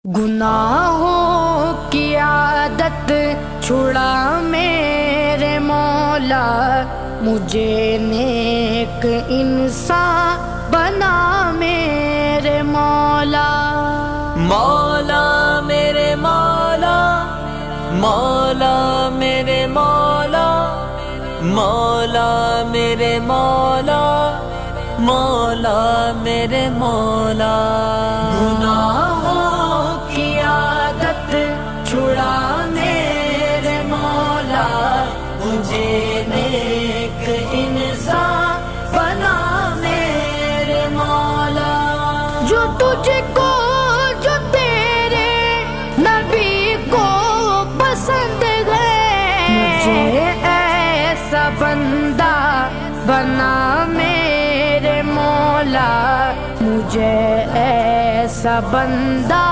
گناہوں کی عادت چھڑا میرے مولا، مجھے نیک انسان بنا میرے مولا۔ مولا میرے مولا، مولا میرے مولا، مولا میرے مولا، مولا میرے مولا۔ گناہوں کی عادت چھڑا میرے مولا، مجھے نیک انسان بنا میرے مولا۔ جو تجھ کو، جو تیرے نبی کو پسند ہے، مجھے ایسا بندہ بنا میرے مولا، مجھے ایسا بندہ